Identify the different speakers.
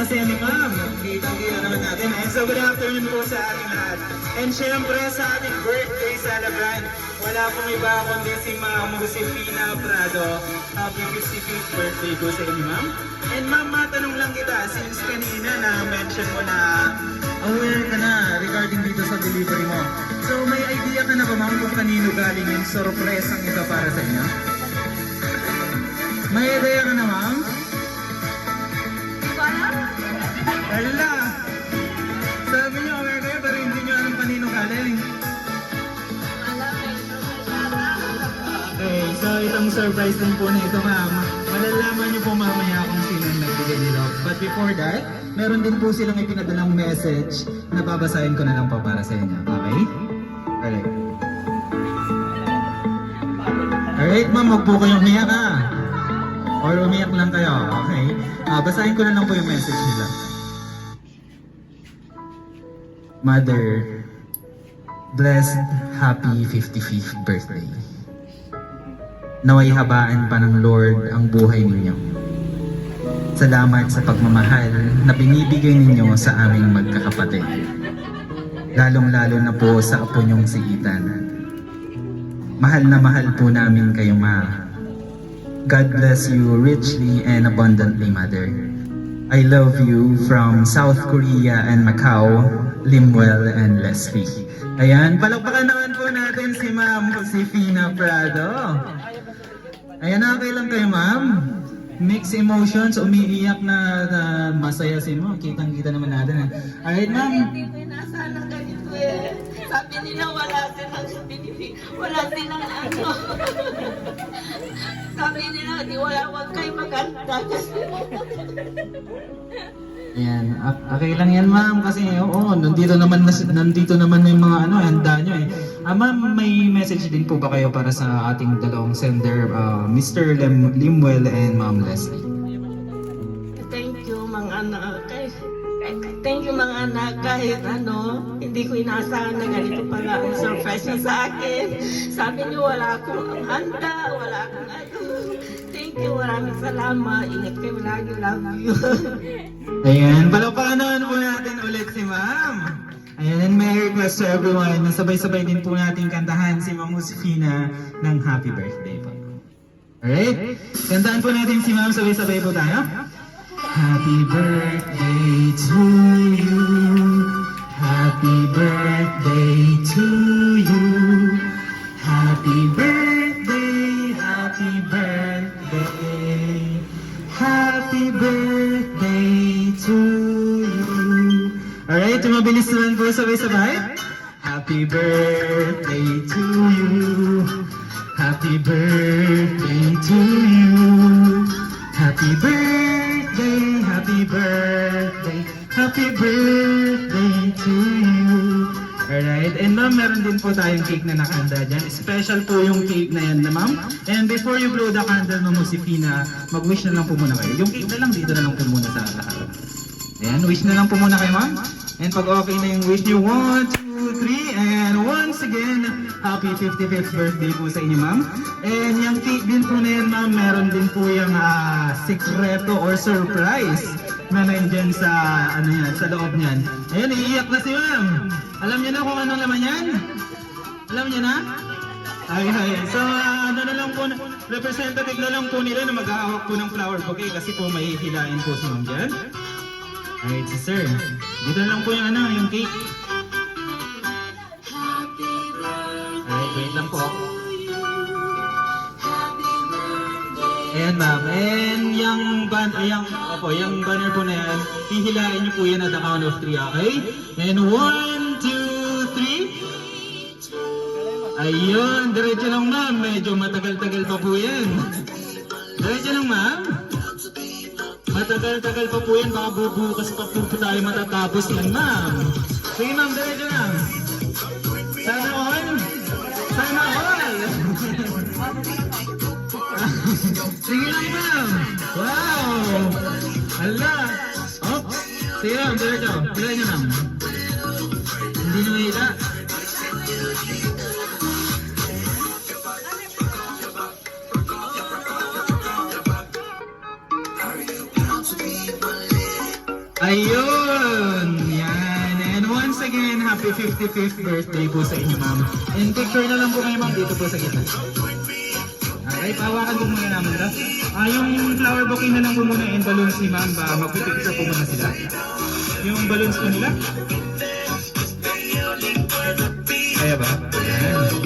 Speaker 1: Masaya ni ma'am. Kitang-kita naman natin. And so good afternoon po sa ating lahat. And syempre sa ating birthday celebrant, wala pong iba kundi si Ma'am Josefina Prado. Happy 55th birthday po sa inyo, ma'am. And ma'am, matanong lang kita, since kanina na-mention mo na aware ka na regarding dito sa delivery mo. So may idea ka na ba, ma'am, kung kanino galing yung surprise ang ito para sa inyo? May idea ka na, ma'am? Hala! Sabi niyo, aware kayo, pero hindi niyo alam kanino galing. Okay, so itong surprise din po nito, ma'am. Malalaman niyo po mamaya kung sino ang nagbigay nito. But before that, meron din po silang ipinadalang message na babasahin ko na lang po para sa inyo. Okay? Alright. Alright, ma'am, huwag po kayong umiyak, ha? Or umiyak lang kayo, okay? Basahin ko na lang po yung message nila. Mother, blessed, happy 55th birthday. Naway habaan pa ng Lord ang buhay ninyo. Salamat sa pagmamahal na binibigay ninyo sa aming magkakapatid. Lalong-lalo na po sa apo niyong si Ethan. Mahal na mahal po namin kayo, ma. God bless you richly and abundantly, Mother. I love you from South Korea and Macau, Limuel and Leslie. Ayan, palakpakan naman po natin si Ma'am Josefina Prado. Ayan, okay lang kayo, ma'am. Mixed emotions, umiiyak na masaya si mo. Kitang-kita naman natin. Alright, ma'am.
Speaker 2: Hindi ko inasahan ng ganito eh. Sabi nila wala silang ano. Sabi nila, wag kayo maganda kasi.
Speaker 1: Ayan, okay lang yan, ma'am, kasi oo, nandito naman yung mga handa nyo eh. Ma'am, may message din po ba kayo para sa ating dalawang sender, Mr. Limuel and Ma'am Leslie?
Speaker 2: Thank you mga anak. Thank you mga anak, kahit hindi ko inaasahan na ganito pala ang surprise niyo sa akin. Sabi niyo wala akong handa, wala akong Thank you, maraming salamat. Ingat kayo lagi, love you.
Speaker 1: Ayan, palakpakan naman po natin ulit si ma'am. Ayan, and may request to everyone na sabay-sabay din po natin kantahan si Ma'am Josefina ng happy birthday po. Alright? Kantahan po natin si ma'am, sabay-sabay po tayo. Happy birthday to you. Happy birthday to you. Happy birthday, happy birthday. Happy birthday to you. Alright, mabilis naman po sabay-sabay. Happy birthday to you. Happy birthday to you. Happy birthday, happy birthday, happy birthday to you. Alright, and ma'am, meron din po tayong cake na nakahanda dyan. Special po yung cake na yan na ma'am. And before you blow the candle, Ma'am Josefina, mag-wish na lang po muna kayo. Yung cake na lang, dito na lang po muna sa lahat. Ayan, wish na lang po muna kayo, ma'am. And pag okay na yung wish nyo, 1, 2, 3, and once again, happy 55th birthday po sa inyo, ma'am. And yung cake din po na yan, ma'am, meron din po yung sikreto or surprise na nandyan sa, sa loob niyan. Ayan, iiyak na si ma'am. Alam niyo na kung anong laman yan? Alam niyo na? Ay. So, na lang po, representative na lang po nila na maghahawak po ng flower bouquet kasi po may hilain po si ma'am dyan. Alright, si sir. Dito na lang po yung yung cake. Alright, wait lang po. Ayan ma'am, and yung banner po na yan, hihilain niyo po yan at the count of 3, okay? And 1, 2, 3. Ayun, diretso lang ma'am. Medyo matagal-tagal pa po yan. Diretso lang ma'am. Matagal-tagal pa po yan. Baka bubukas pa po tayo matatapos yan ma'am. Sige ma'am, diretso lang. Sana all. Sana all. Sige lang ma'am. Wow. Hala. Oh. Sige ma'am, diretso. Diretso ma'am. Hindi na mahila. Ayun! Yan! And once again, happy 55th birthday po sa inyo, ma'am. And picture na lang po kayo, ma'am, dito po sa gitna. Okay, pahawakan po muna namin ito. Yung flower bouquet na lang po muna and balloons ni ma'am, ba magpipicture po muna sila. Yung balloons po nila. Kaya ba? Yan.